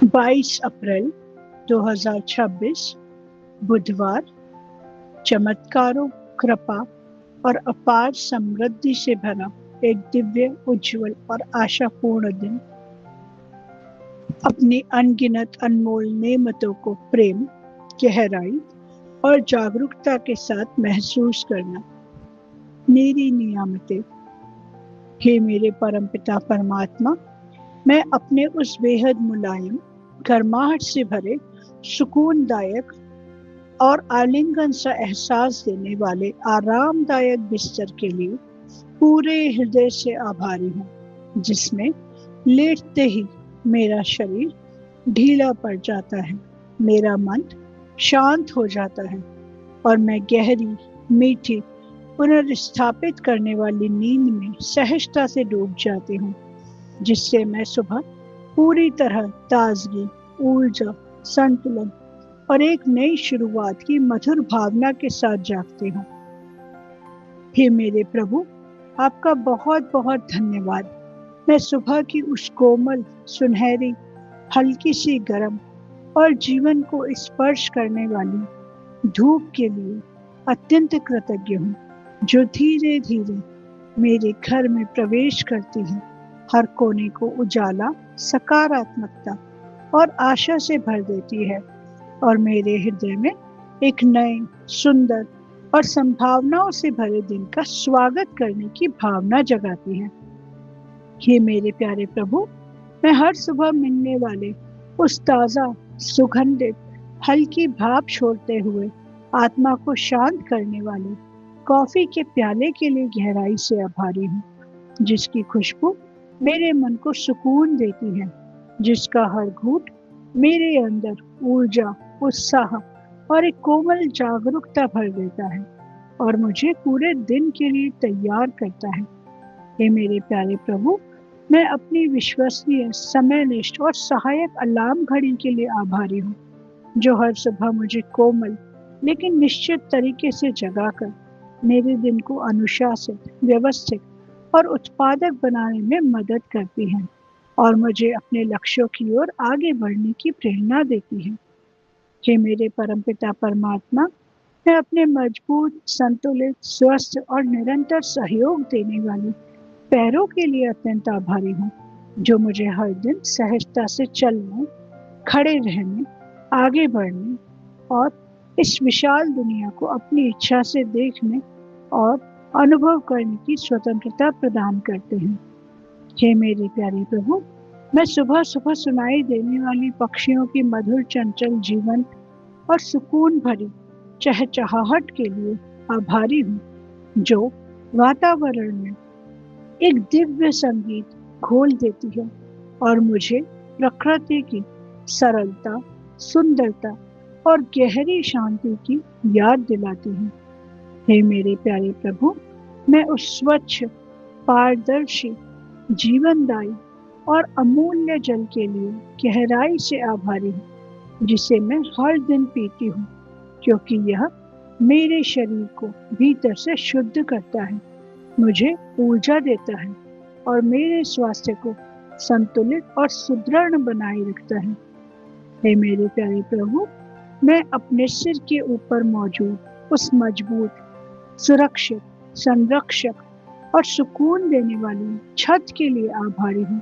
22 अप्रैल 2026 बुधवार। चमत्कारों, कृपा और अपार समृद्धि से भरा एक दिव्य, उज्जवल और आशापूर्ण दिन। अपनी अनगिनत अनमोल नेमतों को प्रेम, गहराई और जागरूकता के साथ महसूस करना मेरी नियामतें। हे मेरे परमपिता परमात्मा, मैं अपने उस बेहद मुलायम, गर्माहट से भरे, सुकूनदायक और आलिंगन सा एहसास देने वाले आरामदायक बिस्तर के लिए पूरे हृदय से आभारी हूँ, जिसमें लेटते ही मेरा शरीर ढीला पड़ जाता है, मेरा मन शांत हो जाता है और मैं गहरी, मीठी, पुनर्स्थापित करने वाली नींद में सहजता से डूब जाती हूँ, जिससे मैं सुबह पूरी तरह ताजगी, ऊर्जा, संतुलन और एक नई शुरुआत की मधुर भावना के साथ जागती हूँ। हे मेरे प्रभु, आपका बहुत बहुत धन्यवाद। मैं सुबह की उस कोमल, सुनहरी, हल्की सी गर्म और जीवन को स्पर्श करने वाली धूप के लिए अत्यंत कृतज्ञ हूँ, जो धीरे धीरे मेरे घर में प्रवेश करती है, हर कोने को उजाला, सकारात्मकता और आशा से भर देती है और मेरे हृदय में एक नए, सुंदर और संभावनाओं से भरे दिन का स्वागत करने की भावना जगाती है। हे मेरे प्यारे प्रभु, मैं हर सुबह मिलने वाले उस ताज़ा, सुगंधित, हल्की भाप छोड़ते हुए आत्मा को शांत करने वाले कॉफी के प्याले के लिए गहराई से आभारी हूँ, जिसकी खुशबू मेरे मन को सुकून देती है, जिसका हर घूंट मेरे अंदर ऊर्जा, उत्साह और एक कोमल जागरूकता भर देता है और मुझे पूरे दिन के लिए तैयार करता है। हे मेरे प्यारे प्रभु, मैं अपनी विश्वसनीय, समयनिष्ठ और सहायक अलार्म घड़ी के लिए आभारी हूँ, जो हर सुबह मुझे कोमल लेकिन निश्चित तरीके से जगाकर मेरे दिन को अनुशासित, व्यवस्थित और उत्पादक बनाने में मदद करती है और मुझे अपने लक्ष्यों की ओर आगे बढ़ने की प्रेरणा देती है। हे मेरे परमपिता परमात्मा, मैं अपने मजबूत, संतुलित, स्वस्थ और निरंतर सहयोग देने वाली पैरों के लिए अत्यंत आभारी हूँ, जो मुझे हर दिन सहजता से चलने, खड़े रहने, आगे बढ़ने और इस विशाल दुनिया को अपनी इच्छा से देखने और अनुभव करने की स्वतंत्रता प्रदान करते हैं। हे मेरे प्यारे प्रभु, मैं सुबह सुबह सुनाई देने वाली पक्षियों की मधुर, चंचल, जीवंत और सुकून भरी चहचहाहट के लिए आभारी हूँ, जो वातावरण में एक दिव्य संगीत घोल देती है और मुझे प्रकृति की सरलता, सुंदरता और गहरी शांति की याद दिलाती है। हे मेरे प्यारे प्रभु, मैं उस स्वच्छ, पारदर्शी, जीवनदायी और अमूल्य जल के लिए गहराई से आभारी हूँ, जिसे मैं हर दिन पीती हूँ, क्योंकि यह मेरे शरीर को भीतर से शुद्ध करता है, मुझे ऊर्जा देता है और मेरे स्वास्थ्य को संतुलित और सुदृढ़ बनाए रखता है। हे मेरे प्यारे प्रभु, मैं अपने सिर के ऊपर मौजूद उस मजबूत, सुरक्षित, संरक्षक और सुकून देने वाली छत के लिए आभारी हूँ,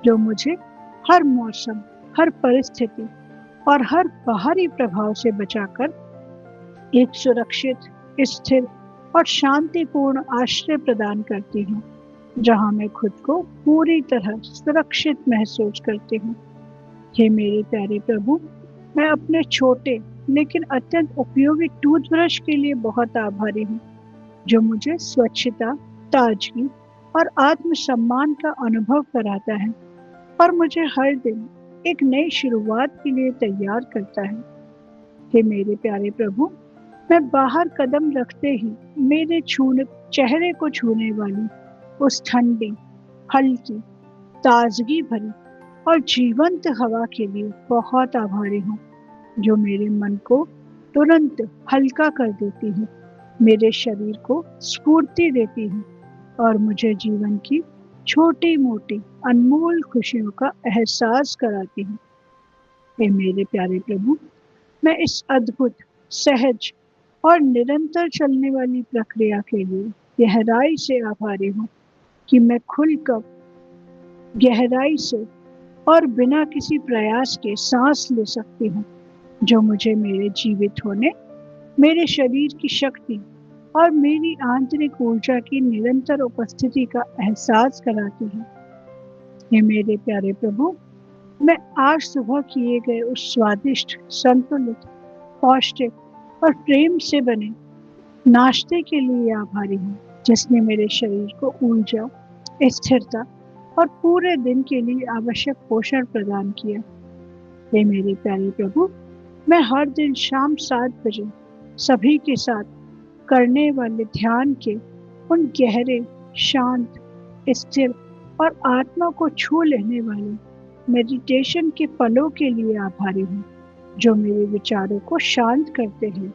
जो मुझे हर मौसम, हर परिस्थिति और हर बाहरी प्रभाव से बचाकर एक सुरक्षित, स्थिर और शांतिपूर्ण आश्रय प्रदान करती हूँ, जहाँ मैं खुद को पूरी तरह सुरक्षित महसूस करती हूँ। हे मेरे प्यारे प्रभु, मैं अपने छोटे लेकिन अत्यंत उपयोगी टूथब्रश के लिए बहुत आभारी हूँ, जो मुझे स्वच्छता, ताजगी और आत्मसम्मान का अनुभव कराता है और मुझे हर दिन एक नई शुरुआत के लिए तैयार करता है। हे मेरे प्यारे प्रभु, मैं बाहर कदम रखते ही मेरे चेहरे को छूने वाली उस ठंडी, हल्की, ताजगी भरी और जीवंत हवा के लिए बहुत आभारी हूँ, जो मेरे मन को तुरंत हल्का कर देती है, मेरे शरीर को स्फूर्ति देती है और मुझे जीवन की छोटी मोटी अनमोल खुशियों का एहसास कराती है। हे मेरे प्यारे प्रभु, मैं इस अद्भुत, सहज और निरंतर चलने वाली प्रक्रिया के लिए गहराई से आभारी हूँ कि मैं खुलकर गहराई से और बिना किसी प्रयास के सांस ले सकती हूँ, जो मुझे मेरे जीवित होने, मेरे शरीर की शक्ति और मेरी आंतरिक ऊर्जा की निरंतर उपस्थिति का एहसास कराती है। हे मेरे प्यारे प्रभु, मैं आज सुबह किए गए उस स्वादिष्ट, संतुलित, पौष्टिक और प्रेम से बने नाश्ते के लिए आभारी हूँ, जिसने मेरे शरीर को ऊर्जा, स्थिरता और पूरे दिन के लिए आवश्यक पोषण प्रदान किया। हे मेरे प्यारे प्रभु, मैं हर दिन शाम 7 बजे सभी के साथ करने वाले ध्यान के उन गहरे, शांत, स्थिर और आत्मा को छू लेने वाले मेडिटेशन के पलों के लिए आभारी हूँ, जो मेरे विचारों को शांत करते हैं,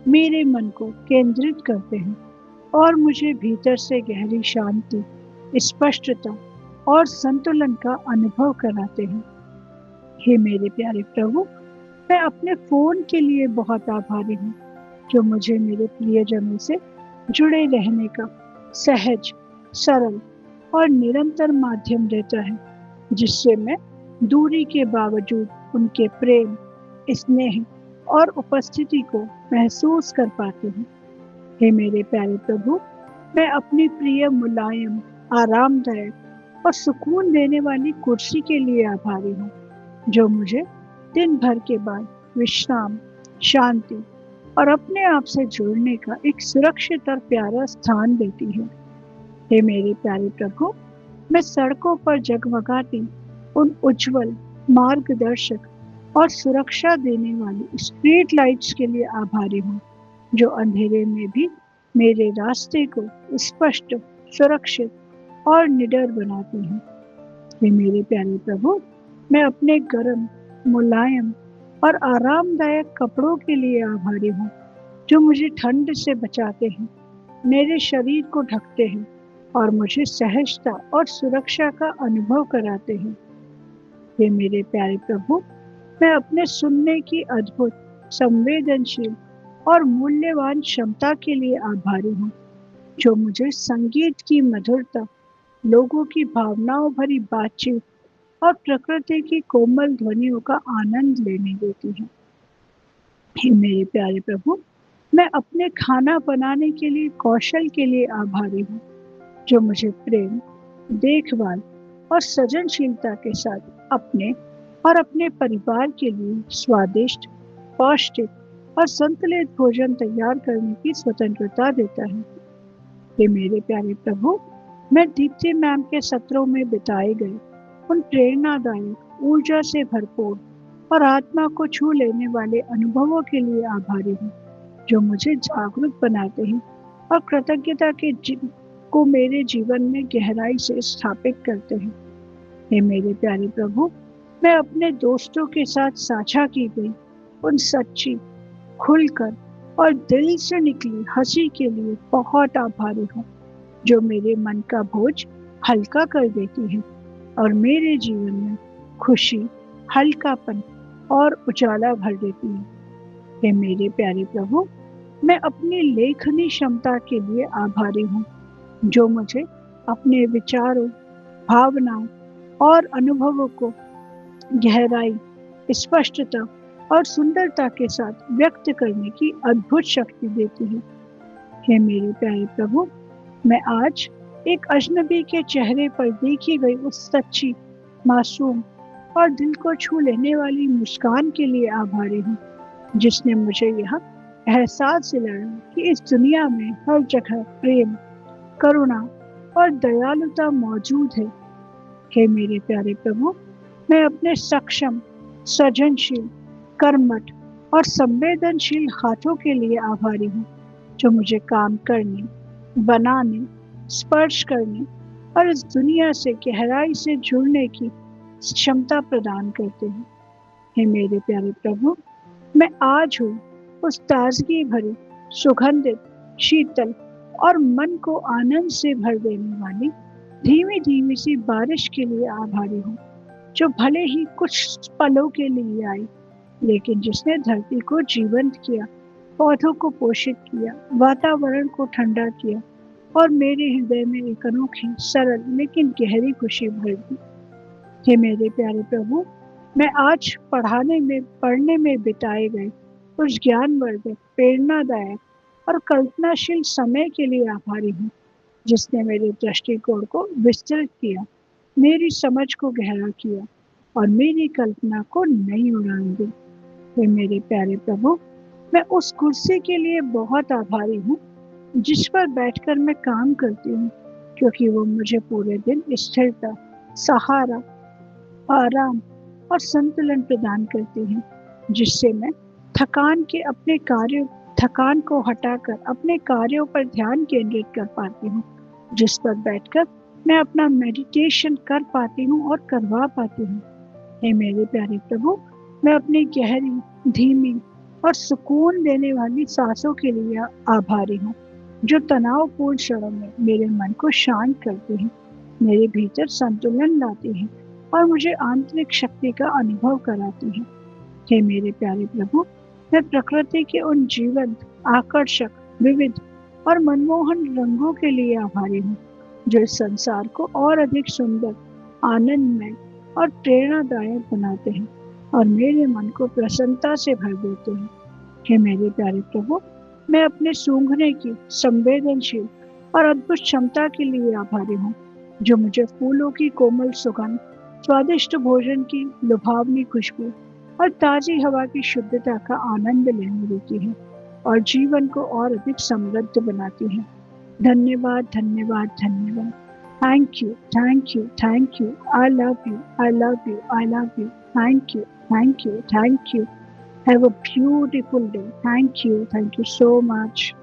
मेरे मन को केंद्रित करते हैं और मुझे भीतर से गहरी शांति, स्पष्टता और संतुलन का अनुभव कराते हैं। हे मेरे प्यारे प्रभु, मैं अपने फोन के लिए बहुत आभारी हूँ, जो मुझे मेरे प्रियजनों से जुड़े रहने का सहज, सरल और निरंतर माध्यम देता है, जिससे मैं दूरी के बावजूद उनके प्रेम, स्नेह और उपस्थिति को महसूस कर पाती हूँ। हे मेरे प्यारे प्रभु, मैं अपनी प्रिय, मुलायम, आरामदायक और सुकून देने वाली कुर्सी के लिए आभारी हूँ, जो मुझे दिन भर के बाद विश्राम, शांति और अपने आप से जुड़ने का एक सुरक्षित और प्यारा स्थान देती है। हे मेरे प्यारे प्रभु, मैं सड़कों पर जगमगाती उन उज्जवल, मार्गदर्शक और सुरक्षा देने वाली स्ट्रीट लाइट्स के लिए आभारी हूँ, जो अंधेरे में भी मेरे रास्ते को स्पष्ट, सुरक्षित और निडर बनाती हैं। हे मेरे प्यारे प्रभु, मैं अपने गर्म, मुलायम और आरामदायक कपड़ों के लिए आभारी हूँ, जो मुझे ठंड से बचाते हैं, मेरे शरीर को ढकते हैं और मुझे सहजता और सुरक्षा का अनुभव कराते हैं। हे मेरे प्यारे प्रभु, मैं अपने सुनने की अद्भुत, संवेदनशील और मूल्यवान क्षमता के लिए आभारी हूँ, जो मुझे संगीत की मधुरता, लोगों की भावनाओं भरी बातचीत और प्रकृति की कोमल ध्वनियों का आनंद लेने देती है। हे मेरे प्यारे प्रभु, मैं अपने खाना बनाने के लिए कौशल के लिए आभारी हूँ, जो मुझे प्रेम, देखभाल और सृजनशीलता के साथ अपने और अपने परिवार के लिए स्वादिष्ट, पौष्टिक और संतुलित भोजन तैयार करने की स्वतंत्रता देता है। हे मेरे प्यारे प्रभु, मैं दीप्ति मैम के सत्रों में बिताए गए उन प्रेरणादायक, ऊर्जा से भरपूर और आत्मा को छू लेने वाले अनुभवों के लिए आभारी हूँ, जो मुझे जागरूक बनाते हैं और कृतज्ञता के को मेरे जीवन में गहराई से स्थापित करते हैं। हे मेरे प्यारे प्रभु, मैं अपने दोस्तों के साथ साझा की गई उन सच्ची, खुलकर और दिल से निकली हंसी के लिए बहुत आभारी हूँ, जो मेरे मन का बोझ हल्का कर देती है और मेरे जीवन में खुशी, हल्कापन और उजाला भर देती है। हे मेरे प्यारे प्रभु, मैं अपनी लेखनी क्षमता के लिए आभारी हूँ, जो मुझे अपने विचारों, भावनाओं और अनुभवों को गहराई, स्पष्टता और सुंदरता के साथ व्यक्त करने की अद्भुत शक्ति देती है। हे मेरे प्यारे प्रभु, मैं आज एक अजनबी के चेहरे पर देखी गई उस सच्ची, मासूम और दिल को छू लेने वाली मुस्कान के लिए आभारी हूँ, जिसने मुझे यह एहसास दिलाया कि इस दुनिया में हर जगह प्रेम, करुणा और दयालुता मौजूद है। हे मेरे प्यारे प्रभु, मैं अपने सक्षम, सृजनशील, कर्मठ और संवेदनशील हाथों के लिए आभारी हूँ, जो मुझे काम करने, बनाने, स्पर्श करने और इस दुनिया से गहराई से जुड़ने की क्षमता प्रदान करते हैं। हे मेरे प्यारे प्रभु, मैं आज हूँ उस ताजगी भरी, सुगंधित, शीतल और मन को आनंद से भर देने वाली धीमी धीमी सी बारिश के लिए आभारी हूँ, जो भले ही कुछ पलों के लिए आई, लेकिन जिसने धरती को जीवंत किया, पौधों को पोषित किया, वातावरण को ठंडा किया और मेरे हृदय में एक अनोखी, सरल लेकिन गहरी खुशी भर दी। हे मेरे प्यारे प्रभु, मैं आज पढ़ने में बिताए गए उस ज्ञानवर्धक, प्रेरणादायक और कल्पनाशील समय के लिए आभारी हूँ, जिसने मेरे दृष्टिकोण को विस्तृत किया, मेरी समझ को गहरा किया और मेरी कल्पना को नई उड़ान दी। हे मेरे प्यारे प्रभु, मैं उस कुर्सी के लिए बहुत आभारी हूँ जिस पर बैठकर मैं काम करती हूँ, क्योंकि वो मुझे पूरे दिन स्थिरता, सहारा, आराम और संतुलन प्रदान करती है, जिससे मैं थकान को हटाकर अपने कार्यों पर ध्यान केंद्रित कर पाती हूँ, जिस पर बैठकर मैं अपना मेडिटेशन कर पाती हूँ और करवा पाती हूँ। हे मेरे प्यारे प्रभु, मैं अपनी गहरी, धीमी और सुकून देने वाली सांसों के लिए आभारी हूँ, जो तनावपूर्ण क्षणों में मेरे मन को शांत करती हैं, मेरे भीतर संतुलन लाती हैं और मुझे आंतरिक शक्ति का अनुभव कराती हैं। हे मेरे प्यारे प्रभु, मैं प्रकृति के उन जीवंत, आकर्षक, विविध और मनमोहन रंगों के लिए आभारी हूँ, जो इस संसार को और अधिक सुंदर, आनंदमय और प्रेरणादायक बनाते हैं और मेरे मन को प्रसन्नता से भर देते हैं। हे मेरे प्यारे प्रभु, मैं अपने सूंघने की संवेदनशील और अद्भुत क्षमता के लिए आभारी हूँ, जो मुझे फूलों की कोमल सुगंध, स्वादिष्ट भोजन की लुभावनी खुशबू और ताजी हवा की शुद्धता का आनंद लेने देती है और जीवन को और अधिक समृद्ध बनाती है। धन्यवाद, धन्यवाद, धन्यवाद। Thank you, thank you, thank you. I love you, I love you, I love you. Thank you, thank you, thank you. Have a beautiful day. Thank you so much.